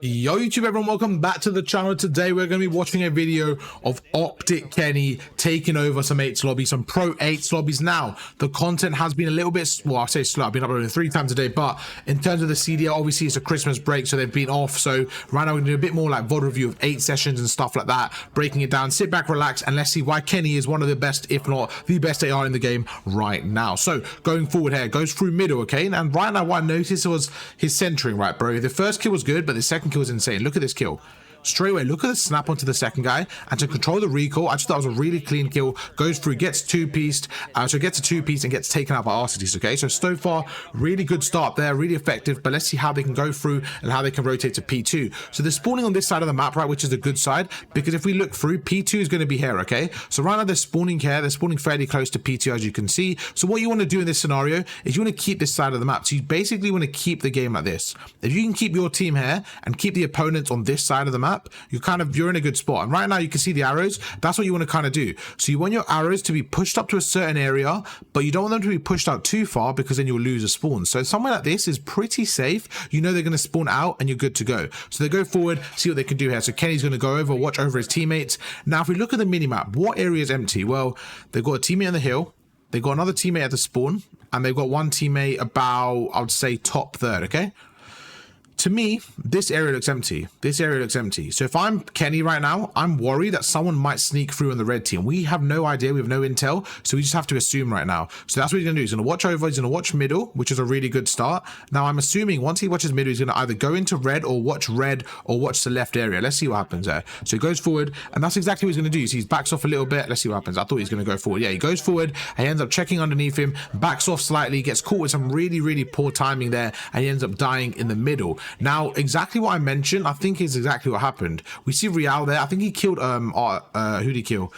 Yo YouTube everyone, welcome back to the channel. Today we're going to be watching a video of Optic Kenny taking over some 8s lobbies, some pro 8s lobbies. Now the content has been a little bit, well, I'll say slow. I've been uploading 3 times a day, but in terms of the CDL, obviously it's a Christmas break, so they've been off. So right now we're going to do a bit more like VOD review of 8 sessions and stuff like that, breaking it down. Sit back, relax, and let's see why Kenny is one of the best, if not the best AR in the game right now. So going forward here, goes through middle, okay? And right now what I noticed was his centering, right, bro? The first kill was good, but the second kill was insane. Look at this kill. Straight away, look at the snap onto the second guy, and to control the recoil, I just thought it was a really clean kill. Goes through, gets two-pieced, so gets a two-piece and gets taken out by RCTs, okay? So far, really good start there, really effective, but let's see how they can go through and how they can rotate to P2. So they're spawning on this side of the map, right, which is the good side, because if we look through, P2 is going to be here, okay? So right now they're spawning here, they're spawning fairly close to P2, as you can see. So what you want to do in this scenario is you want to keep this side of the map. So you basically want to keep the game like this. If you can keep your team here and keep the opponents on this side of the map, you're in a good spot. And right now you can see the arrows. That's what you want to kind of do. So you want your arrows to be pushed up to a certain area, but you don't want them to be pushed out too far, because then you'll lose a spawn. So somewhere like this is pretty safe. You know they're going to spawn out and you're good to go. So they go forward, see what they can do here. So Kenny's going to go over, watch over his teammates. Now if we look at the minimap, what area is empty? Well, they've got a teammate on the hill, they've got another teammate at the spawn, and they've got one teammate about, I would say, top third, okay? To me, this area looks empty. This area looks empty. So if I'm Kenny right now, I'm worried that someone might sneak through on the red team. We have no idea. We have no intel. So we just have to assume right now. So that's what he's going to do. He's going to watch over. He's going to watch middle, which is a really good start. Now I'm assuming once he watches middle, he's going to either go into red or watch the left area. Let's see what happens there. So he goes forward, and that's exactly what he's going to do. So he backs off a little bit. Let's see what happens. I thought he was going to go forward. Yeah, he goes forward. He ends up checking underneath him, backs off slightly, gets caught with some really poor timing there, and he ends up dying in the middle. Now, exactly what I mentioned, I think is exactly what happened. We see Real there. I think he killed who did he kill?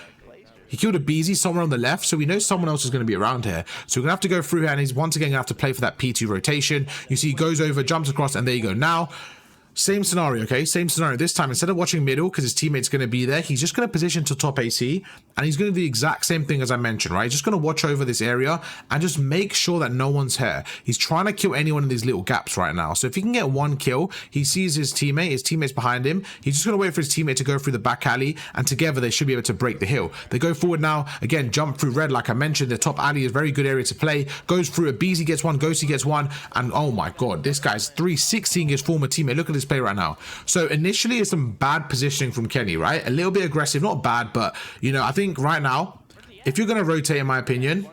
He killed a BZ somewhere on the left, so we know someone else is going to be around here. So we're going to have to go through here, and he's once again going to have to play for that P2 rotation. You see he goes over, jumps across, and there you go. Now, same scenario, okay? Same scenario. This time, instead of watching middle, because his teammate's going to be there, he's just going to position to top AC, and he's going to do the exact same thing as I mentioned, right? He's just going to watch over this area and just make sure that no one's here. He's trying to kill anyone in these little gaps right now. So if he can get one kill, he sees his teammate's behind him. He's just going to wait for his teammate to go through the back alley, and together they should be able to break the hill. They go forward now, again, jump through red, like I mentioned. The top alley is a very good area to play. Goes through a BZ gets one, Ghosty gets one, and oh my god, this guy's 316 his former teammate. Look at this play right now. So initially it's some bad positioning from Kenny, right? A little bit aggressive, not bad, but you know, I think right now, if you're going to rotate, in my opinion,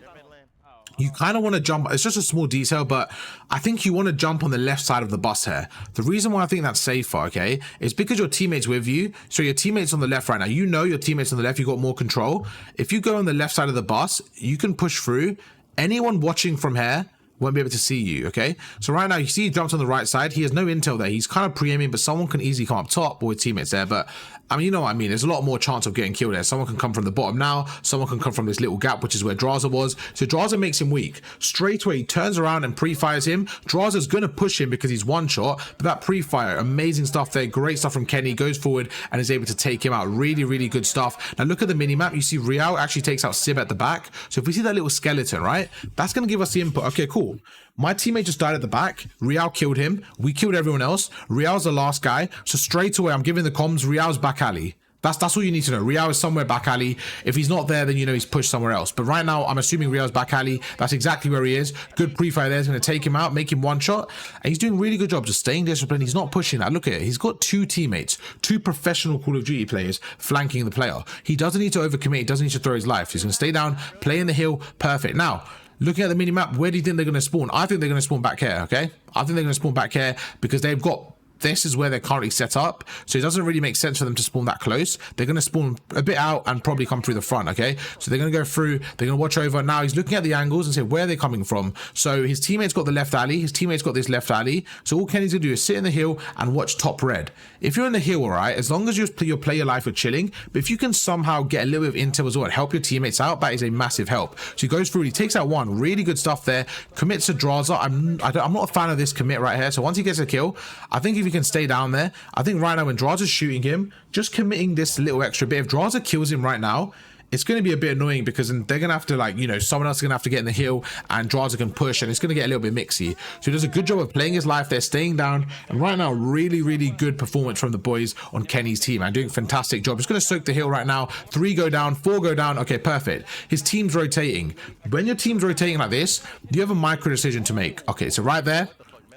you kind of want to jump. It's just a small detail, but I think you want to jump on the left side of the bus here. The reason why I think that's safer, okay, is because your teammate's with you. So your teammate's on the left right now. You know your teammate's on the left. You've got more control. If you go on the left side of the bus, you can push through. Anyone watching from here won't be able to see you, okay? So right now, you see he jumps on the right side. He has no intel there. He's kind of pre-aiming, but someone can easily come up top with teammates there. But, I mean, you know what I mean? There's a lot more chance of getting killed there. Someone can come from the bottom now. Someone can come from this little gap, which is where Draza was. So Draza makes him weak. Straight away, he turns around and pre-fires him. Draza's going to push him because he's one shot. But that pre-fire, amazing stuff there. Great stuff from Kenny. Goes forward and is able to take him out. Really good stuff. Now, look at the mini-map. You see Real actually takes out Sib at the back. So if we see that little skeleton, right? That's going to give us the input. Okay, cool. My teammate just died at the back. Real killed him. We killed everyone else. Real's the last guy. So straight away, I'm giving the comms. Real's back alley. That's all you need to know. Real is somewhere back alley. If he's not there, then you know he's pushed somewhere else. But right now, I'm assuming Real's back alley. That's exactly where he is. Good pre-fire there. He's going to take him out, make him one shot. And he's doing really good job just staying disciplined. He's not pushing that. Look at it. He's got 2 teammates, 2 professional Call of Duty players flanking the player. He doesn't need to overcommit. He doesn't need to throw his life. He's going to stay down, play in the hill. Perfect. Now, looking at the mini-map, where do you think they're going to spawn? I think they're going to spawn back here, okay? I think they're going to spawn back here because they've got... This is where they're currently set up, so it doesn't really make sense for them to spawn that close. They're going to spawn a bit out and probably come through the front, okay? So they're going to go through, they're going to watch over. Now he's looking at the angles and say, where are they coming from? So his teammate's got the left alley, his teammate's got this left alley. So all Kenny's going to do is sit in the hill and watch top red. If you're in the hill, all right, as long as you play your life with chilling, but if you can somehow get a little bit of intel as well and help your teammates out, that is a massive help. So he goes through, he takes out one, really good stuff there, commits to Draza. I'm not a fan of this commit right here. So once he gets a kill, I think if he can stay down there, I think right now when Draza's shooting him, just committing this little extra bit, if Draza kills him right now, it's going to be a bit annoying because they're going to have to, like, you know, someone else is going to have to get in the hill and Draza can push, and it's going to get a little bit mixy. So he does a good job of playing his life there, staying down, and right now, really, really good performance from the boys on Kenny's team and doing a fantastic job. Just going to soak the hill right now. 3 go down, 4 go down. Okay, perfect. His team's rotating. When your team's rotating like this, you have a micro decision to make. Okay, so right there,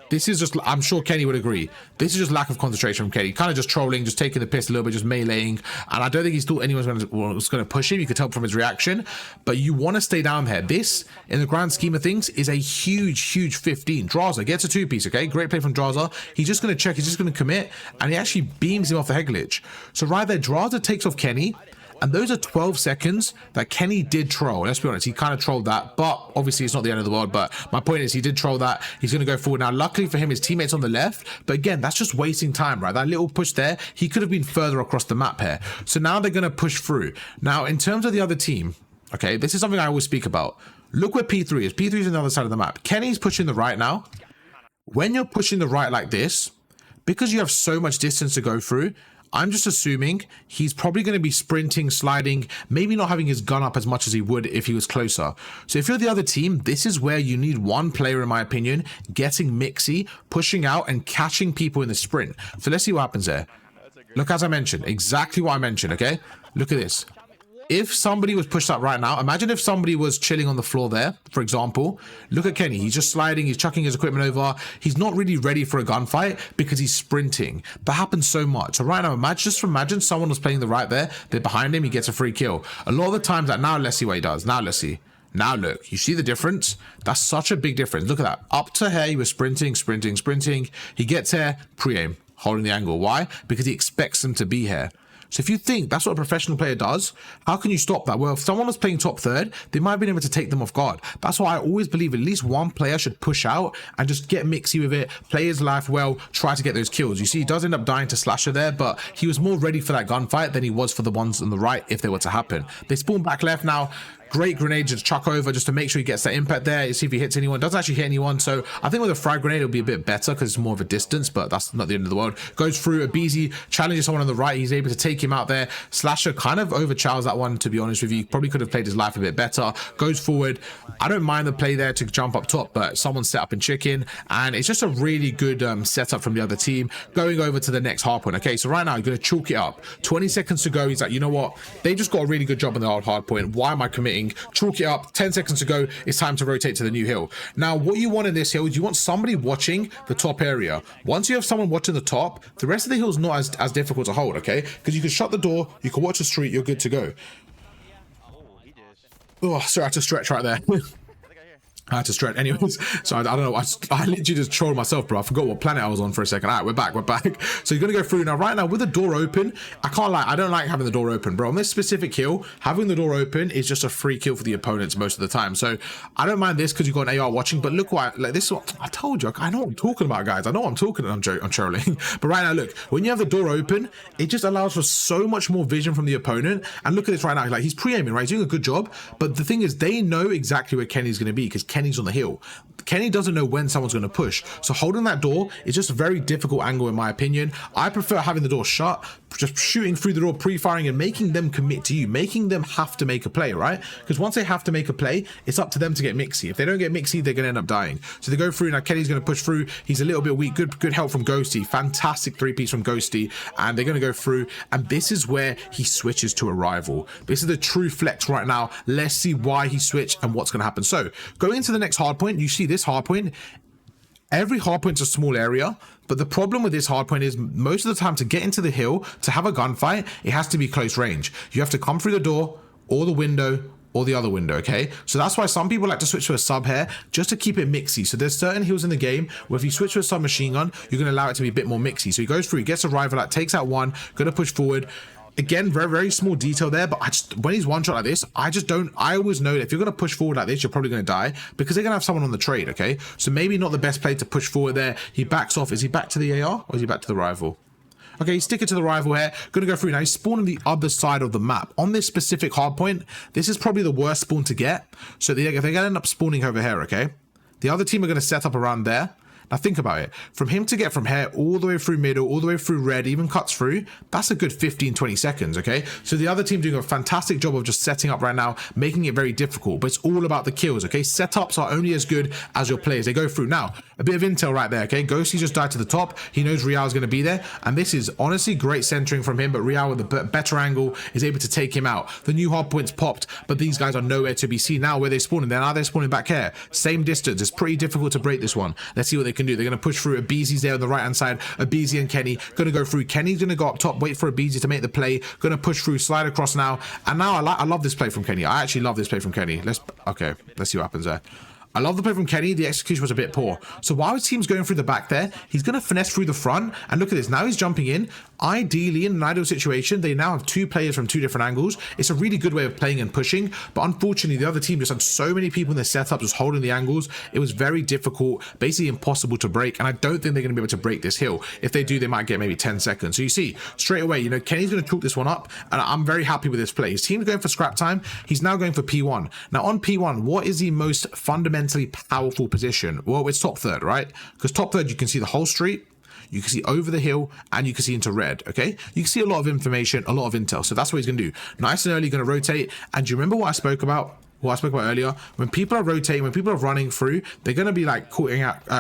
this is just, I'm sure Kenny would agree, this is just lack of concentration from Kenny. Kind of just trolling, just taking the piss a little bit, just meleeing. And I don't think he thought anyone was going to push him. You could tell from his reaction. But you want to stay down here. This, in the grand scheme of things, is a huge 15. Draza gets a 2-piece, okay? Great play from Draza. He's just going to check. He's just going to commit. And he actually beams him off the head glitch. So right there, Draza takes off Kenny. And those are 12 seconds that Kenny did troll. Let's be honest, he kind of trolled that, but obviously it's not the end of the world. But my point is, he did troll that. He's going to go forward now. Luckily for him, his teammate's on the left. But again, that's just wasting time, right? That little push there, he could have been further across the map here. So now they're going to push through. Now, in terms of the other team, okay, this is something I always speak about. Look where P3 is. P3 is on the other side of the map. Kenny's pushing the right now. When you're pushing the right like this, because you have so much distance to go through, I'm just assuming he's probably going to be sprinting, sliding, maybe not having his gun up as much as he would if he was closer. So if you're the other team, this is where you need one player, in my opinion, getting mixy, pushing out and catching people in the sprint. So let's see what happens there. Look, as I mentioned, exactly what I mentioned, okay? Look at this. If somebody was pushed up right now, imagine if somebody was chilling on the floor there, for example. Look at Kenny. He's just sliding. He's chucking his equipment over. He's not really ready for a gunfight because he's sprinting. That happens so much. So right now, imagine someone was playing the right there. They're behind him. He gets a free kill. A lot of the times, that now let's see what he does. Now let's see. Now look, you see the difference? That's such a big difference. Look at that. Up to here, he was sprinting. He gets here, pre-aim, holding the angle. Why? Because he expects them to be here. So if you think that's what a professional player does, how can you stop that? Well, if someone was playing top third, they might have been able to take them off guard. That's why I always believe at least one player should push out and just get mixy with it, play his life well, try to get those kills. You see, he does end up dying to Slasher there, but he was more ready for that gunfight than he was for the ones on the right if they were to happen. They spawn back left now. Great grenade to chuck over just to make sure he gets that impact there. You see if he hits anyone. Doesn't actually hit anyone. So I think with a frag grenade, it'll be a bit better because it's more of a distance, but that's not the end of the world. Goes through. Abizi challenges someone on the right. He's able to take him out there. Slasher kind of overchows that one, to be honest with you. Probably could have played his life a bit better. Goes forward. I don't mind the play there to jump up top, but someone's set up in chicken. And it's just a really good setup from the other team. Going over to the next hardpoint. Okay, so right now, you're going to chalk it up. 20 seconds to go. He's like, you know what? They just got a really good job on the hardpoint. Why am I committing? Chalk it up. 10 seconds to go. It's time to rotate to the new hill. Now, what you want in this hill is you want somebody watching the top area. Once you have someone watching the top, the rest of the hill is not as difficult to hold, okay? Because you can shut the door, you can watch the street, you're good to go. Oh, sorry, I had to stretch right there. I had to stretch. Anyways, so I don't know. I literally just trolled myself, bro. I forgot what planet I was on for a second. All right, we're back. So you're going to go through now. Right now, with the door open, I can't lie. I don't like having the door open, bro. On this specific kill, having the door open is just a free kill for the opponents most of the time. So I don't mind this because you've got an AR watching. But look what, like this is what I told you. I know what I'm talking about, guys. I know what I'm talking about. I'm trolling. But right now, look, when you have the door open, it just allows for so much more vision from the opponent. And look at this right now. Like, he's pre-aiming, right? He's doing a good job. But the thing is, they know exactly where Kenny's going to be because Kenny's on the hill. Kenny doesn't know when someone's going to push. So holding that door is just a very difficult angle in my opinion. I prefer having the door shut, just shooting through the door, pre-firing and making them commit to you, making them have to make a play, right? Because once they have to make a play, it's up to them to get mixy. If they don't get mixy, they're going to end up dying. So they go through. Now Kenny's going to push through. He's a little bit weak. Good help from Ghosty. Fantastic 3-piece from Ghosty. And they're going to go through. And this is where he switches to a rival. This is the true flex right now. Let's see why he switched and what's going to happen. So going into the next hard point, you see this hard point. Every hardpoint's a small area, but the problem with this hardpoint is most of the time to get into the hill, to have a gunfight, it has to be close range. You have to come through the door or the window or the other window, okay? So that's why some people like to switch to a sub here just to keep it mixy. So there's certain hills in the game where if you switch to a submachine gun, you're going to allow it to be a bit more mixy. So he goes through, he gets a rival out, takes out one, going to push forward. Again, very small detail there, but when he's one shot like this, I always know that if you're going to push forward like this, you're probably going to die because they're going to have someone on the trade, okay? So maybe not the best play to push forward there. He backs off. Is he back to the AR or is he back to the rival? Okay, he's sticking to the rival here. Going to go through now. He's spawning the other side of the map. On this specific hard point, this is probably the worst spawn to get. So they're going to end up spawning over here, okay? The other team are going to set up around there. Now think about it. From him to get from here all the way through middle, all the way through red, even cuts through, that's a good 15-20 seconds, okay? So the other team doing a fantastic job of just setting up right now, making it very difficult, but it's all about the kills, okay? Setups are only as good as your players. They go through. Now, a bit of intel right there, okay? Ghosty just died to the top. He knows Real's going to be there, and this is honestly great centering from him, but Real with a better angle is able to take him out. The new hardpoint's popped, but these guys are nowhere to be seen. Now where they're spawning, now they're spawning back here. Same distance. It's pretty difficult to break this one. Let's see what they can do. They're going to push through. Abeezy's there on the right hand side. Abeezy and Kenny going to go through. Kenny's going to go up top, wait for Abeezy to make the play. Going to push through, slide across now. And now I love this play from Kenny. I actually love this play from Kenny. Let's see what happens there. I love the play from Kenny. The execution was a bit poor. So while his team's going through the back there, he's going to finesse through the front. And look at this. Now he's jumping in. Ideally, in an ideal situation, they now have two players from two different angles. It's a really good way of playing and pushing. But unfortunately, the other team just had so many people in their setup just holding the angles. It was very difficult, basically impossible to break. And I don't think they're going to be able to break this hill. If they do, they might get maybe 10 seconds. So you see, straight away, you know, Kenny's going to chalk this one up. And I'm very happy with this play. His team's going for scrap time. He's now going for P1. Now on P1, what is the most fundamentally powerful position? Well, it's top third, right? Because top third, you can see the whole street, you can see over the hill, and you can see into red. Okay, you can see a lot of information, a lot of intel. So that's what he's gonna do. Nice and early, gonna rotate. And do you remember what I spoke about? What I spoke about earlier, when people are rotating, when people are running through, they're going to be like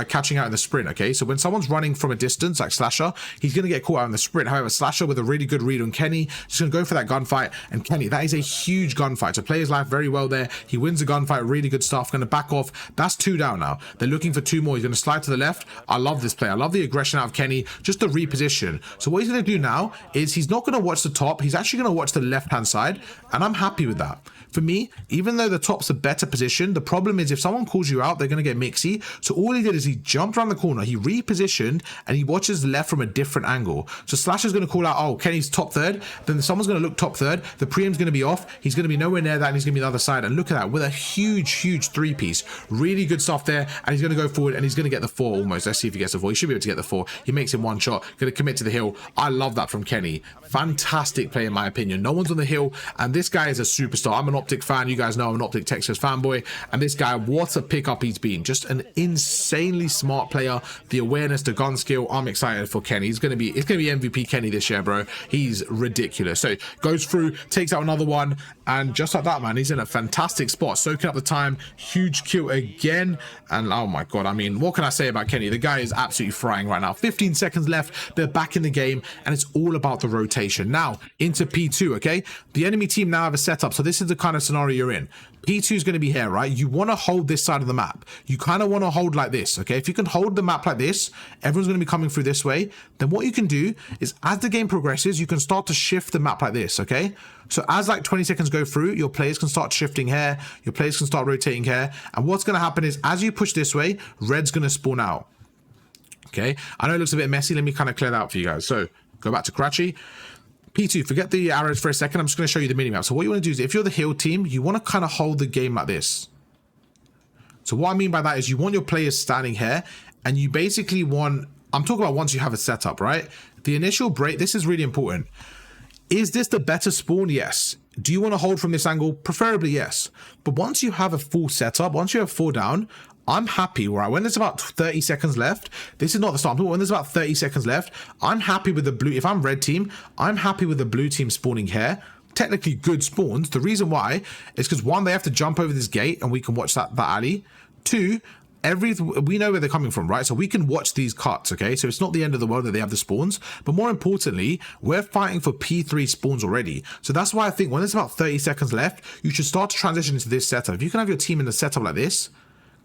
catching out in the sprint, okay? So when someone's running from a distance, like Slasher, he's going to get caught out in the sprint. However, Slasher with a really good read on Kenny, just going to go for that gunfight. And Kenny, that is a huge gunfight. So play his life very well there. He wins the gunfight, really good stuff. Going to back off. That's 2 down now. They're looking for 2 more. He's going to slide to the left. I love this play. I love the aggression out of Kenny, just the reposition. So what he's going to do now is he's not going to watch the top. He's actually going to watch the left-hand side. And I'm happy with that. For me, even though the top's a better position, the problem is if someone calls you out, they're going to get mixy. So all he did is he jumped around the corner, he repositioned, and he watches left from a different angle. So Slasher's going to call out, oh, Kenny's top third. Then someone's going to look top third. The preem's going to be off. He's going to be nowhere near that, and he's going to be on the other side. And look at that, with a huge 3-piece. Really good stuff there. And he's going to go forward, and he's going to get the 4 almost. Let's see if he gets the 4. He should be able to get the 4. He makes him 1 shot. Going to commit to the hill. I love that from Kenny. Fantastic play, in my opinion. No one's on the hill, and this guy is a superstar. I'm an Optic fan. You guys know I'm an Optic Texas fanboy, and this guy, what a pickup he's been. Just an insanely smart player. The awareness, the gun skill. I'm excited for Kenny. It's gonna be MVP Kenny this year, bro. He's ridiculous. So goes through, takes out another one, and just like that, man, he's in a fantastic spot, soaking up the time. Huge kill again, and oh my god, I mean, what can I say about Kenny? The guy is absolutely frying right now. 15 seconds left. They're back in the game, and it's all about the rotation. Now into P2. Okay, the enemy team now have a setup. So this is the kind of scenario you're in. P2 is going to be here, right? You want to hold this side of the map. You kind of want to hold like this, okay? If you can hold the map like this, everyone's going to be coming through this way. Then what you can do is, as the game progresses, you can start to shift the map like this, okay? So as like 20 seconds go through, your players can start shifting here. Your players can start rotating here. And what's going to happen is, as you push this way, red's going to spawn out, okay? I know it looks a bit messy. Let me kind of clear that out for you guys. So go back to Karachi. P2, forget the arrows for a second. I'm just going to show you the minimap. So what you want to do is, if you're the heal team, you want to kind of hold the game like this. So what I mean by that is, you want your players standing here, and you basically want, I'm talking about once you have a setup, right? The initial break, this is really important. Is this the better spawn? Yes. Do you want to hold from this angle? Preferably yes. But once you have a full setup, once you have 4 down, I'm happy, right? When there's about 30 seconds left, this is not the start, but when there's about 30 seconds left, I'm happy with the blue. If I'm red team, I'm happy with the blue team spawning here. Technically good spawns. The reason why is because 1, they have to jump over this gate and we can watch that alley. 2, we know where they're coming from, right? So we can watch these cuts, okay? So it's not the end of the world that they have the spawns, but more importantly, we're fighting for P3 spawns already. So that's why I think when there's about 30 seconds left, you should start to transition into this setup. If you can have your team in the setup like this,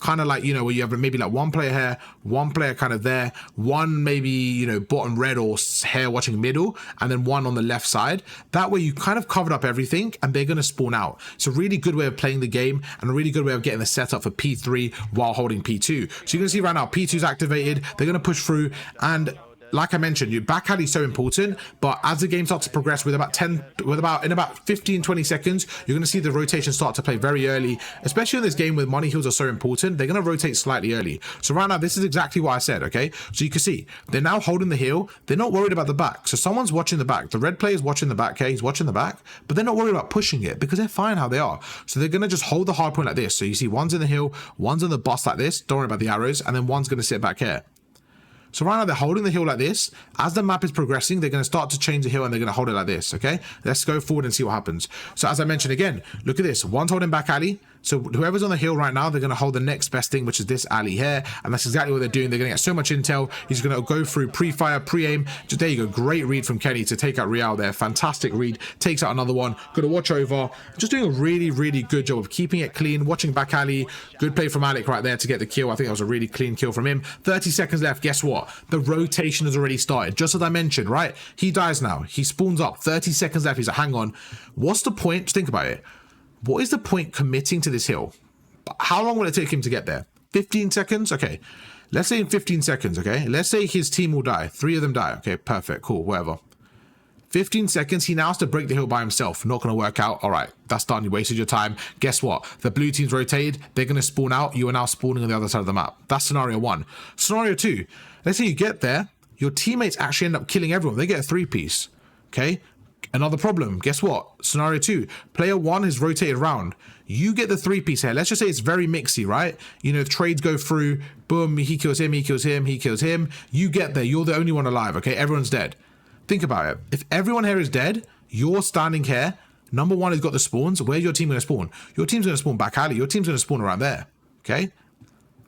kind of like, you know, where you have maybe like 1 player here, 1 player kind of there, 1 maybe, you know, bottom red or hair watching middle, and then 1 on the left side. That way you kind of covered up everything, and they're going to spawn out. It's a really good way of playing the game, and a really good way of getting the setup for P3 while holding P2. So you're going to see right now, P2's activated, they're going to push through, and like I mentioned, your back alley is so important, but as the game starts to progress in about 15-20 seconds, you're going to see the rotation start to play very early, especially in this game where money heals are so important. They're going to rotate slightly early. So right now, this is exactly what I said, okay? So you can see, they're now holding the heel. They're not worried about the back. So someone's watching the back. The red player is watching the back, okay? He's watching the back, but they're not worried about pushing it because they're fine how they are. So they're going to just hold the hard point like this. So you see 1's in the hill, 1's on the bus like this. Don't worry about the arrows. And then 1's going to sit back here. So right now they're holding the hill like this. As the map is progressing, they're going to start to change the hill and they're going to hold it like this, okay? Let's go forward and see what happens. So as I mentioned again, look at this. One's holding back alley. So whoever's on the hill right now, they're going to hold the next best thing, which is this alley here. And that's exactly what they're doing. They're going to get so much intel. He's going to go through pre-fire, pre-aim. Just, there you go. Great read from Kenny to take out Real there. Fantastic read. Takes out another one. Got to watch over. Just doing a really, really good job of keeping it clean. Watching back alley. Good play from Alec right there to get the kill. I think that was a really clean kill from him. 30 seconds left. Guess what? The rotation has already started. Just as I mentioned, right? He dies now. He spawns up. 30 seconds left. He's like, hang on. What's the point? Just think about it. What is the point committing to this hill? How long will it take him to get there? 15 seconds? Okay. Let's say in 15 seconds, okay? Let's say his team will die. 3 of them die. Okay, perfect. Cool, whatever. 15 seconds. He now has to break the hill by himself. Not going to work out. All right, that's done. You wasted your time. Guess what? The blue team's rotated. They're going to spawn out. You are now spawning on the other side of the map. That's scenario 1. Scenario 2. Let's say you get there. Your teammates actually end up killing everyone. They get a 3-piece. Okay? Another problem. Guess what? Scenario 2. Player 1 is rotated around. You get the 3-piece here. Let's just say it's very mixy, right? You know, if trades go through, boom, he kills him, he kills him, he kills him. You get there. You're the only one alive, okay? Everyone's dead. Think about it. If everyone here is dead, you're standing here. Number 1 has got the spawns. Where's your team going to spawn? Your team's going to spawn back alley. Your team's going to spawn around there, okay?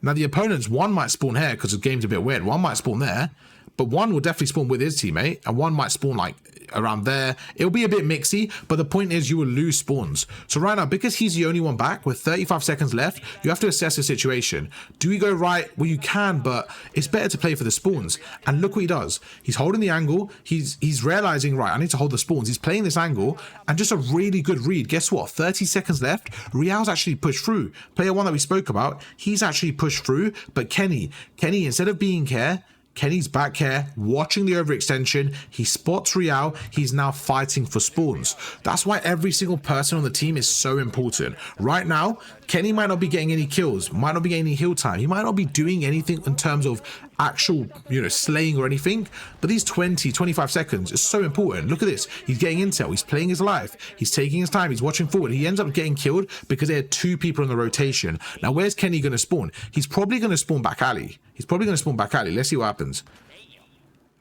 Now, the opponents, one might spawn here because the game's a bit weird. One might spawn there, but one will definitely spawn with his teammate, and one might spawn like around there. It'll be a bit mixy, but the point is you will lose spawns. So right now, because he's the only one back with 35 seconds left, you have to assess the situation. Do we go right? Well, you can, but it's better to play for the spawns. And look what he does. He's holding the angle. He's realizing, right, I need to hold the spawns. He's playing this angle, and just a really good read. Guess what? 30 seconds left. Real's actually pushed through. Player 1 that we spoke about, he's actually pushed through, but Kenny, instead of being here, Kenny's back here, watching the overextension. He spots Real. He's now fighting for spawns. That's why every single person on the team is so important. Right now, Kenny might not be getting any kills, might not be getting any heal time. He might not be doing anything in terms of actual, you know, slaying or anything. But these 20, 25 seconds is so important. Look at this. He's getting intel. He's playing his life. He's taking his time. He's watching forward. He ends up getting killed because there are 2 people in the rotation. Now, where's Kenny going to spawn? He's probably going to spawn back alley. Let's see what happens.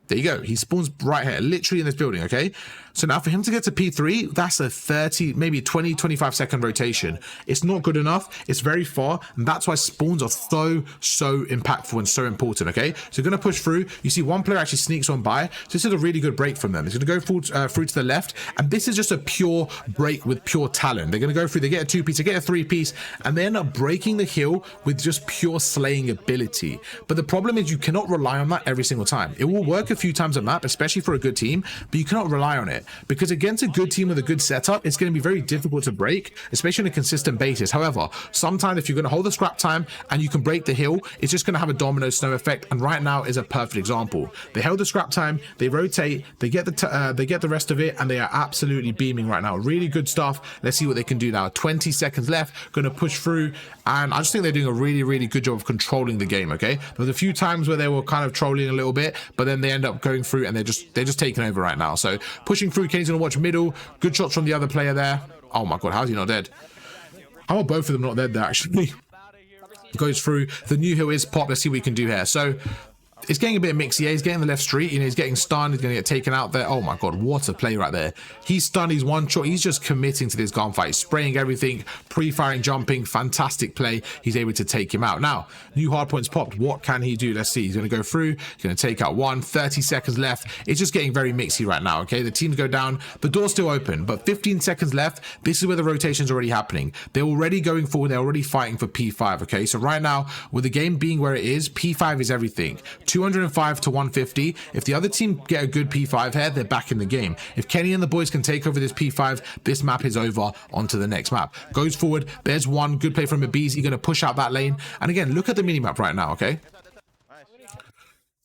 There you go. He spawns right here, literally in this building, okay? So now for him to get to P3, that's a 30, maybe 20, 25 second rotation. It's not good enough. It's very far. And that's why spawns are so impactful and so important, okay? So you're going to push through. You see one player actually sneaks on by. So this is a really good break from them. It's going to go through to the left. And this is just a pure break with pure talent. They're going to go through, they get a 2-piece, they get a 3-piece, and they end up breaking the hill with just pure slaying ability. But the problem is you cannot rely on that every single time. It will work a few times a map, especially for a good team, but you cannot rely on it. Because against a good team with a good setup, it's going to be very difficult to break, especially on a consistent basis. However, sometimes if you're going to hold the scrap time and you can break the hill, it's just going to have a domino snow effect. And right now is a perfect example. They held the scrap time, they rotate, they get the rest of it, and they are absolutely beaming right now. Really good stuff. Let's see what they can do now. 20 seconds left, going to push through, and I just think they're doing a really good job of controlling the game. Okay, there was a few times where they were kind of trolling a little bit, but then they end up going through and they're just taking over right now. So pushing through. Kenny's gonna watch middle. Good shots from the other player there. Oh my god, how is he not dead? How are both of them not dead there actually? Goes through. The new hill is pop. Let's see what we can do here. So it's getting a bit mixy. Yeah, he's getting the left street. You know, he's getting stunned. He's going to get taken out there. Oh my god, what a play right there. He's stunned. He's one shot. He's just committing to this gunfight. He's spraying everything, pre-firing, jumping. Fantastic play. He's able to take him out. Now, new hard points popped. What can he do? Let's see. He's going to go through. He's going to take out one. 30 seconds left. It's just getting very mixy right now. Okay, the teams go down. The door's still open, but 15 seconds left. This is where the rotation's already happening. They're already going forward. They're already fighting for P5. Okay, so right now, with the game being where it is, P5 is everything. 205 to 150. If the other team get a good P5 here, they're back in the game. If Kenny and the boys can take over this P5, this map is over. Onto the next map. Goes forward. There's one good play from MWIII. Going to push out that lane. And again, look at the minimap right now, okay?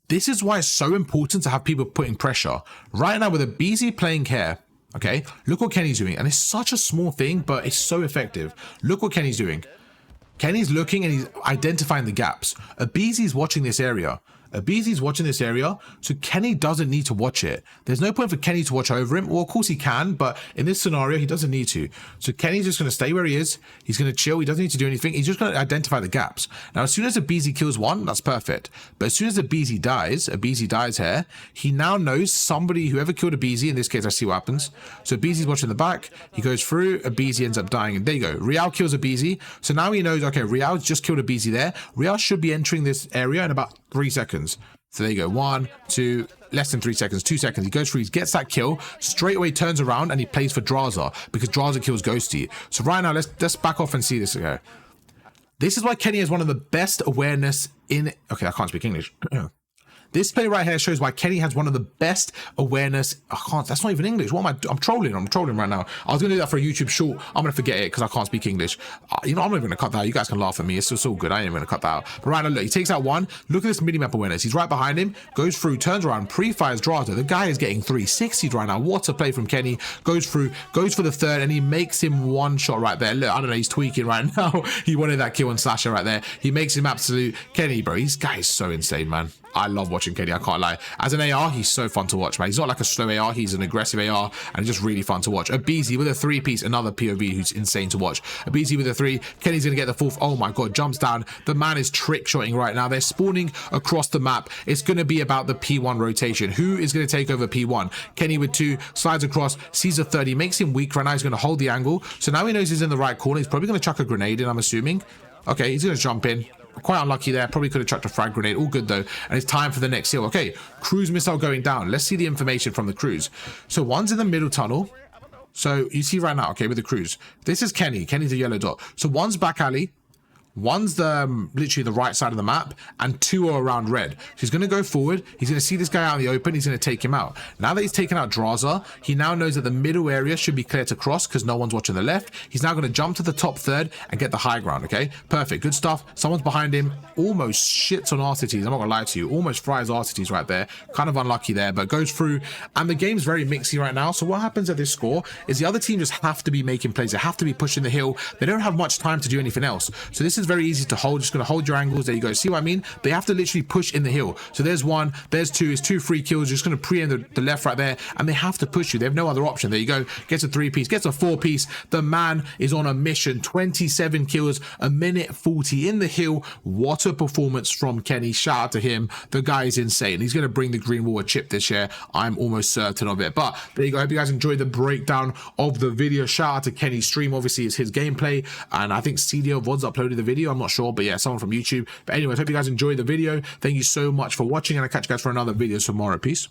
This is why it's so important to have people putting pressure. Right now with MWIII playing here, okay? Look what Kenny's doing. And it's such a small thing, but it's so effective. Look what Kenny's doing. Kenny's looking and he's identifying the gaps. MWIII's watching this area. Abizi's watching this area, so Kenny doesn't need to watch it. There's no point for Kenny to watch over him. Well, of course he can, but in this scenario, he doesn't need to. So Kenny's just going to stay where he is. He's going to chill. He doesn't need to do anything. He's just going to identify the gaps. Now, as soon as Abizi kills one, that's perfect. But as soon as Abizi dies here, he now knows somebody, whoever killed Abizi, in this case, I see what happens. So Abizi's watching the back. He goes through. Abizi ends up dying. And there you go. Real kills Abizi. So now he knows, okay, Real's just killed Abizi there. Real should be entering this area in about 3 seconds. So there you go. 1, 2, less than 3 seconds, 2 seconds. He goes through, he gets that kill, straight away turns around and he plays for Draza because Draza kills Ghosty. So right now, let's back off and see this. Okay. This is why Kenny has one of the best awareness in... Okay, I can't speak English. This play right here shows why Kenny has one of the best awareness. I can't, that's not even English. What am I? I'm trolling right now. I was going to do that for a YouTube short. I'm going to forget it because I can't speak English. You know, I'm not even going to cut that out. You guys can laugh at me. It's all good. I ain't even going to cut that out. But right now, look, he takes out one. Look at this mini-map awareness. He's right behind him, goes through, turns around, pre-fires Draza. The guy is getting 360s right now. What a play from Kenny. Goes through, goes for the third, and he makes him one shot right there. Look, I don't know, he's tweaking right now. He wanted that kill on Slasher right there. He makes him absolute Kenny, bro. This guy is so insane, man. I love watching Kenny, I can't lie. As an AR, he's so fun to watch, man. He's not like a slow AR, he's an aggressive AR, and it's just really fun to watch. Abizi with a 3-piece, another POV who's insane to watch. Abizi with a 3, Kenny's gonna get the 4th. Oh my god, jumps down. The man is trick-shotting right now. They're spawning across the map. It's gonna be about the P1 rotation. Who is gonna take over P1? Kenny with 2, slides across, sees a 30, makes him weak right now. He's gonna hold the angle. So now he knows he's in the right corner. He's probably gonna chuck a grenade in, I'm assuming. Okay, he's gonna jump in. Quite unlucky there. Probably could have chucked a frag grenade. All good though. And it's time for the next hill. Okay, cruise missile going down. Let's see the information from the cruise. So one's in the middle tunnel. So you see right now, okay, with the cruise. This is Kenny. Kenny's a yellow dot. So one's back alley. One's the literally the right side of the map, and 2 are around red. So he's going to go forward. He's going to see this guy out in the open. He's going to take him out. Now that he's taken out Draza, he now knows that the middle area should be clear to cross because no one's watching the left. He's now going to jump to the top third and get the high ground. Okay, perfect, good stuff. Someone's behind him. Almost shits on RCTs. I'm not gonna lie to you. Almost fries RCTs right there. Kind of unlucky there, but goes through. And the game's very mixy right now. So what happens at this score is the other team just have to be making plays. They have to be pushing the hill. They don't have much time to do anything else. So this is very easy to hold. Just gonna hold your angles. There you go. See what I mean? They have to literally push in the hill. So there's 1, there's 2. It's 2 free kills. Just gonna pre-end the left right there, and they have to push you. They have no other option. There you go. Gets a 3-piece. Gets a 4-piece. The man is on a mission. 27 kills, a minute 40 in the hill. What a performance from Kenny. Shout out to him. The guy is insane. He's gonna bring the green water chip this year. I'm almost certain of it. But there you go. I hope you guys enjoyed the breakdown of the video. Shout out to Kenny's stream. Obviously, it's his gameplay, and I think CDO VODs uploaded the video. I'm not sure, but yeah, someone from YouTube. But anyways, hope you guys enjoyed the video. Thank you so much for watching, and I'll catch you guys for another video tomorrow. Peace.